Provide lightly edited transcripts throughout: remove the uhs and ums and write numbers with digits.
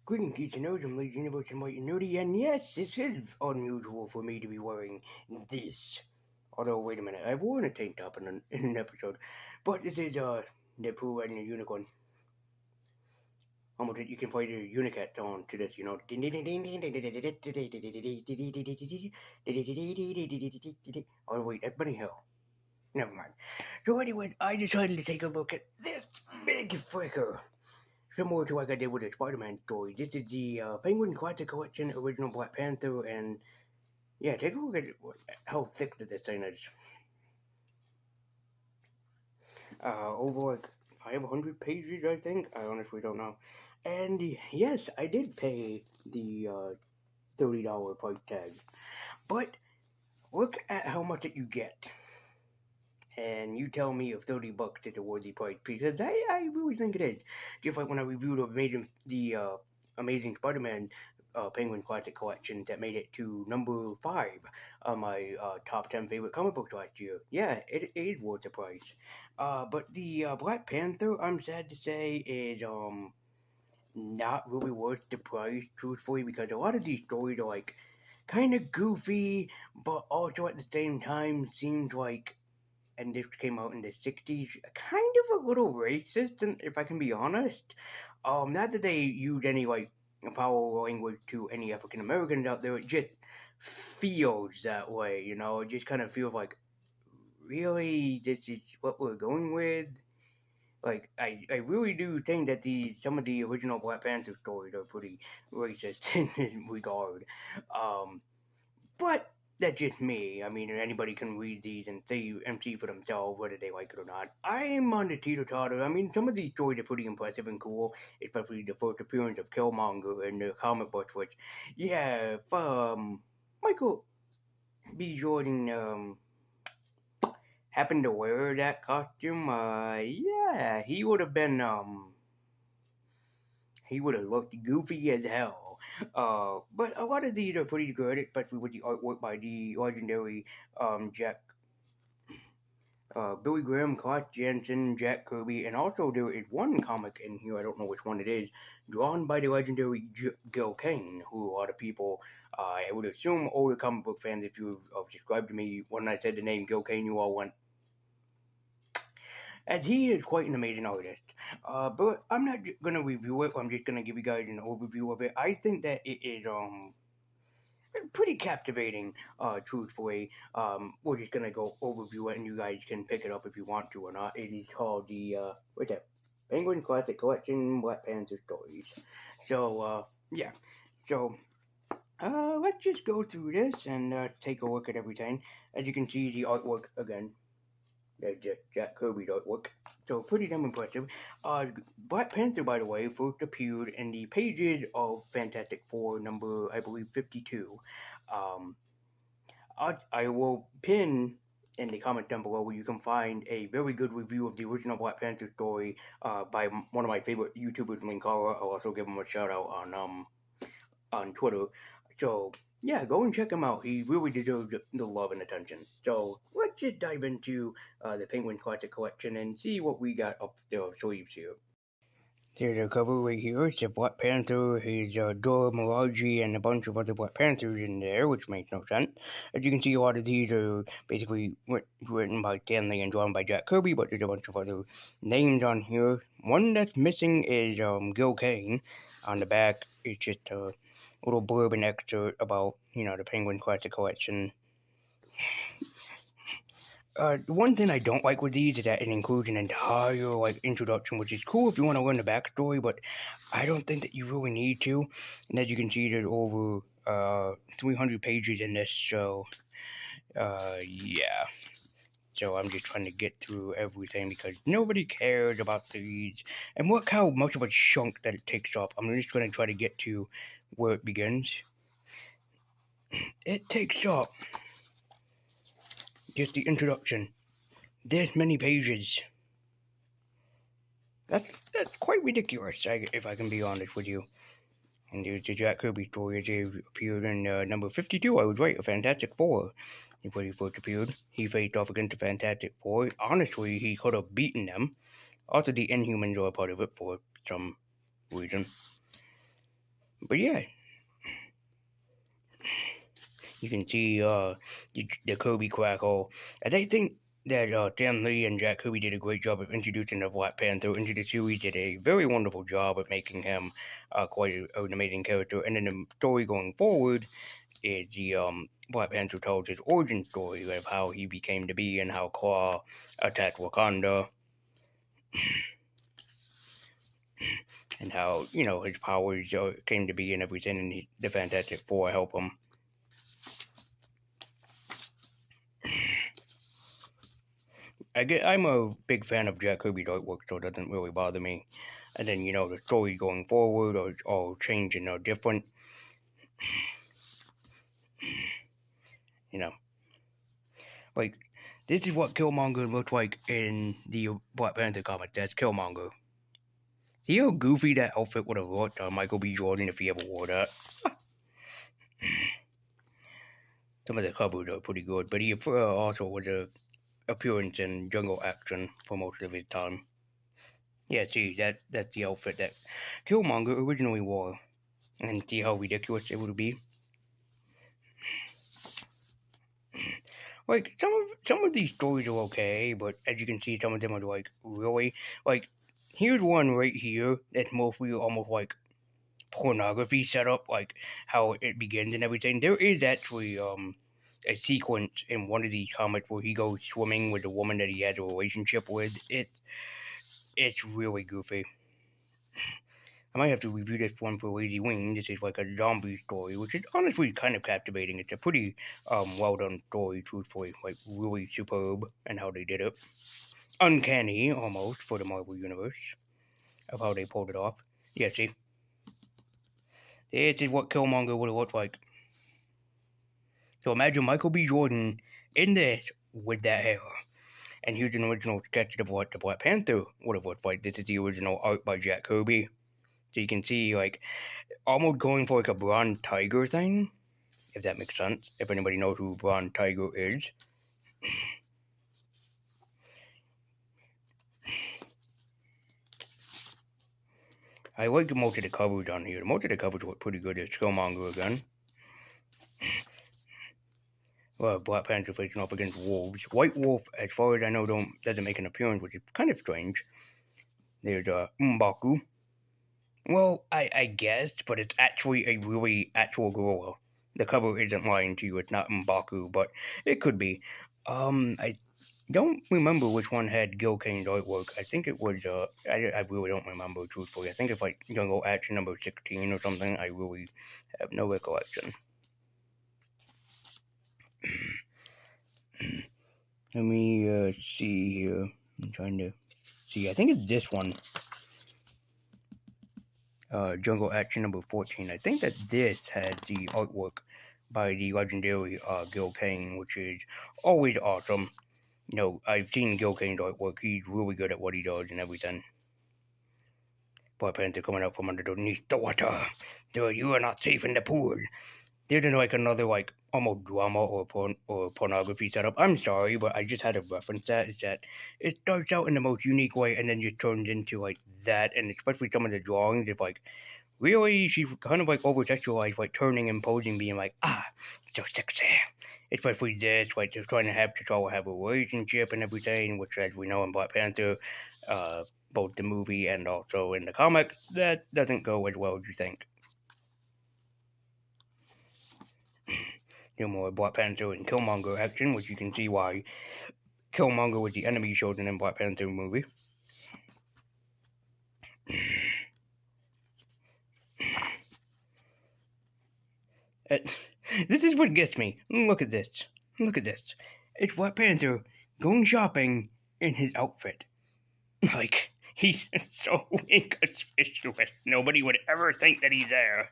Greetings, and I'm Lady Universe and White and Nerdy, and yes, this is unusual for me to be wearing this. Although, wait a minute, I've worn a tank top in an episode, but this is Deadpool riding a unicorn. Almost you can play the Unicat song to this, you know. Oh wait, that's Bunny Hill. Never mind. So anyway, I decided to take a look at this big fricker. Similar to like I did with the Spider-Man story. This is the Penguin Classic Collection, original Black Panther, and yeah, take a look at how thick this thing is. Over like 500 pages, I think. I honestly don't know. And yes, I did pay the $30 price tag, but look at how much that you get. And you tell me if $30 is a worthy price, because I really think it is. Just like when I reviewed Amazing Spider-Man Penguin Classic Collection that made it to number 5 on my top 10 favorite comic books last year. Yeah, it is worth the price. But the Black Panther, I'm sad to say, is not really worth the price, truthfully, because a lot of these stories are like kind of goofy, but also at the same time seems like, and this came out in the 60s, kind of a little racist, and if I can be honest. Not that they use any like foul language to any African Americans out there, it just feels that way, you know. It just kind of feels like, really, this is what we're going with. Like, I really do think that some of the original Black Panther stories are pretty racist in this regard. Um, but that's just me. I mean, anybody can read these and see for themselves whether they like it or not. I'm on the teeter totter. I mean, some of these stories are pretty impressive and cool, especially the first appearance of Killmonger in the comic books. Which, yeah, if Michael B. Jordan happened to wear that costume, yeah, he would have looked goofy as hell. But a lot of these are pretty good, especially with the artwork by the legendary Jack, Billy Graham, Clark Jensen, Jack Kirby, and also there is one comic in here, I don't know which one it is, drawn by the legendary Gil Kane, who a lot of people, I would assume older comic book fans, if you subscribed to me when I said the name Gil Kane, you all went, as he is quite an amazing artist. But I'm not gonna review it. I'm just gonna give you guys an overview of it. I think that it is pretty captivating. Truthfully, we're just gonna go overview it, and you guys can pick it up if you want to or not. It is called the what's that? Penguin Classic Collection Black Panther Stories. So yeah, so. Let's just go through this and take a look at everything. As you can see, the artwork again, Jack Kirby artwork. So pretty damn impressive. Black Panther, by the way, first appeared in the pages of Fantastic Four number, I believe, 52. Um, I will pin in the comment down below where you can find a very good review of the original Black Panther story by one of my favorite YouTubers, Linkara. I'll also give him a shout out on Twitter. So yeah, go and check him out. He really deserves the love and attention. So let's just dive into the Penguin Classic Collection and see what we got up the sleeves here. There's a cover right here. It's a Black Panther, his Dora Milaje, and a bunch of other Black Panthers in there, which makes no sense. As you can see, a lot of these are basically written by Stanley and drawn by Jack Kirby, but there's a bunch of other names on here. One that's missing is Gil Kane. On the back, it's just a little blurb and excerpt about, the Penguin Classic Collection. One thing I don't like with these is that it includes an entire introduction, which is cool if you want to learn the backstory, but I don't think that you really need to. And as you can see, there's over 300 pages in this, so yeah. So I'm just trying to get through everything because nobody cares about these. And look how much of a chunk that it takes up. I'm just going to try to get to where it begins. It takes up just the introduction. This many pages. That's quite ridiculous, if I can be honest with you. And there's the Jack Kirby story. It appeared in number 52. I was right, a Fantastic Four. When he first appeared, he faced off against the Fantastic Four. Honestly, he could have beaten them. Also, the Inhumans are a part of it for some reason. But yeah, you can see the Kirby Crackle. And I think that Dan Lee and Jack Kirby did a great job of introducing the Black Panther into the series. Did a very wonderful job of making him quite an amazing character. And then the story going forward is the Black Panther tells his origin story of how he became to be and how Claw attacked Wakanda. And how, his powers came to be and everything, and the Fantastic Four help him. I'm a big fan of Jack Kirby's artwork, so it doesn't really bother me. And then, the story going forward are all changing or different. You know, like, this is what Killmonger looked like in the Black Panther comic. That's Killmonger. See how goofy that outfit would have looked on Michael B. Jordan if he ever wore that? Some of the covers are pretty good, but he also was a appearance in Jungle Action for most of his time. Yeah, see, that's the outfit that Killmonger originally wore. And see how ridiculous it would be? Like, some of these stories are okay, but as you can see, some of them are, like, really... Like, here's one right here that's mostly almost like pornography setup, like how it begins and everything. There is actually, a sequence in one of these comics where he goes swimming with a woman that he has a relationship with. It's really goofy. I might have to review this one for Lazy Wing. This is like a zombie story, which is honestly kind of captivating. It's a pretty well done story, truthfully, like really superb in how they did it. Uncanny almost for the Marvel Universe of how they pulled it off. Yeah, see, this is what Killmonger would have looked like. So imagine Michael B. Jordan in this with that hair. And here's an original sketch of what the Black Panther would have looked like. This is the original art by Jack Kirby. So you can see, like, almost going for like a Bronze Tiger thing, if that makes sense. If anybody knows who Bronze Tiger is. I like most of the covers on here. Most of the covers look pretty good. It's Killmonger again. Well, Black Panther facing off against wolves. White Wolf, as far as I know, doesn't make an appearance, which is kind of strange. There's M'Baku. Well, I guess, but it's actually a really actual gorilla. The cover isn't lying to you. It's not M'Baku, but it could be. I don't remember which one had Gil Kane's artwork. I think it was, I really don't remember, truthfully. I think it's like Jungle Action number 16 or something. I really have no recollection. Let me see here. I'm trying to see. I think it's this one. Jungle Action number 14. I think that this has the artwork by the legendary Gil Kane, which is always awesome. I've seen Gil Kane's artwork. He's really good at what he does and everything. Black Panther coming out from underneath the water. You are not safe in the pool. There's like another like almost drama or pornography setup. I'm sorry, but I just had to reference that. Is that it starts out in the most unique way and then just turns into like that, and especially some of the drawings, it's like really she's kind of like over sexualized, like turning and posing, being like so sexy. Especially this, like they're trying to have a relationship and everything, which as we know in Black Panther, both the movie and also in the comic, that doesn't go as well as you think. More Black Panther and Killmonger action, which you can see why Killmonger was the enemy chosen in Black Panther movie. This is what gets me. Look at this. Look at this. It's Black Panther going shopping in his outfit. Like, he's so inconspicuous. Nobody would ever think that he's there.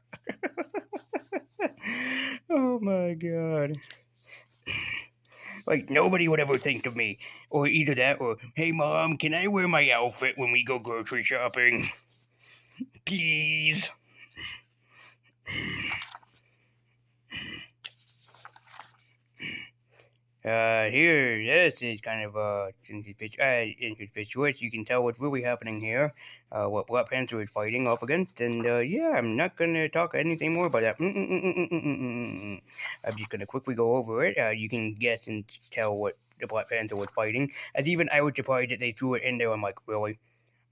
Oh my god. Like, nobody would ever think of me. Or either that or, hey mom, can I wear my outfit when we go grocery shopping? Please. Here, this is kind of interesting switch. You can tell what's really happening here, what Black Panther is fighting up against, and yeah, I'm not gonna talk anything more about that. I'm just gonna quickly go over it. You can guess and tell what the Black Panther was fighting. As even I was surprised that they threw it in there. I'm like, really,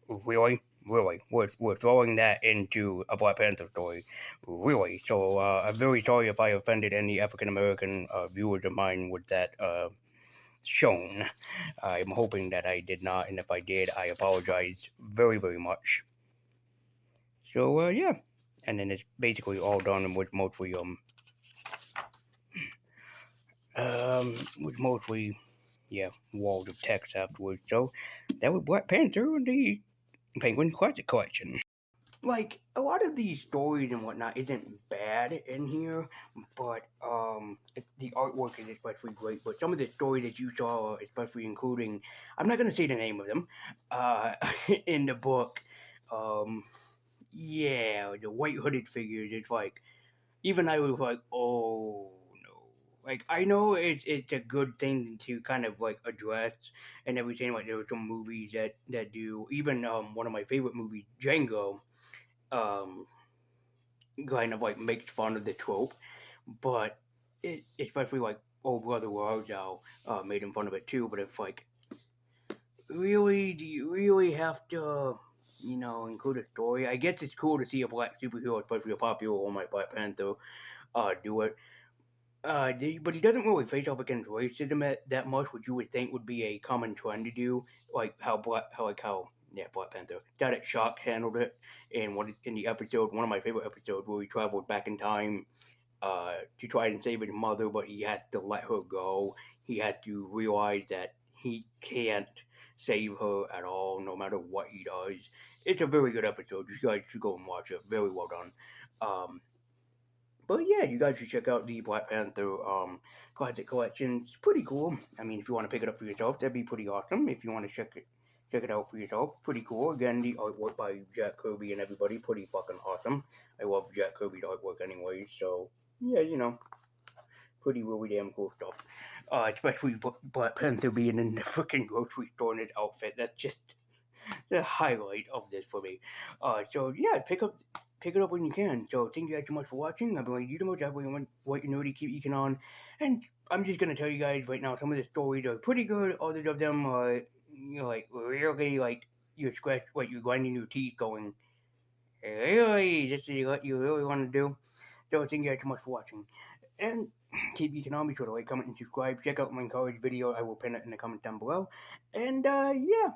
really. Really, we're throwing that into a Black Panther story, really. So I'm very sorry if I offended any African American viewers of mine with that shown. I'm hoping that I did not, and if I did, I apologize very, very much. So yeah, and then it's basically all done with mostly yeah walls of text afterwards. So that was Black Panther, the Penguin Classic Collection. Like a lot of these stories and whatnot isn't bad in here, but the artwork is especially great. But some of the stories that you saw, especially including, I'm not gonna say the name of them, uh, in the book, um, yeah, the white hooded figures. It's like even I was like, oh no. Like I know it's a good thing to kind of like address and everything. Like there were some movies that do even one of my favorite movies, Django, um, kind of like makes fun of the trope, but especially like old brother Warjo made fun of it too. But it's like, really, do you really have to, include a story? I guess it's cool to see a black superhero, especially a popular one like Black Panther, do it. But he doesn't really face off against racism that much, which you would think would be a common trend to do, like Black Panther, Static Shock handled it in the episode, one of my favorite episodes, where he traveled back in time to try and save his mother, but he had to let her go. He had to realize that he can't save her at all, no matter what he does. It's a very good episode. You guys should go and watch it. Very well done. Um, but yeah, you guys should check out the Black Panther classic collection. It's pretty cool. I mean, if you want to pick it up for yourself, that'd be pretty awesome. If you want to check it out for yourself, pretty cool. Again, the artwork by Jack Kirby and everybody, pretty fucking awesome. I love Jack Kirby's artwork anyway, so yeah, pretty really damn cool stuff. Especially Black Panther being in the freaking grocery store in his outfit. That's just the highlight of this for me. So yeah, pick it up when you can. So thank you guys so much for watching. I've been like, you know what you know to keep eking on. And I'm just gonna tell you guys right now, some of the stories are pretty good. Others of them are like really like you're grinding your teeth going, really, this is what you really want to do. So thank you guys so much for watching. And keep eking on, be sure to like, comment, and subscribe. Check out my college video. I will pin it in the comments down below. And yeah.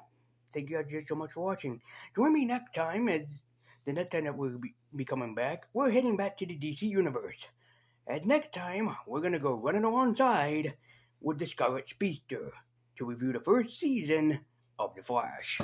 Thank you guys so much for watching. Join me next time as the next time that we'll be coming back. We're heading back to the DC universe. And next time, we're going to go running alongside with the Scarlet Speedster to review the first season of The Flash.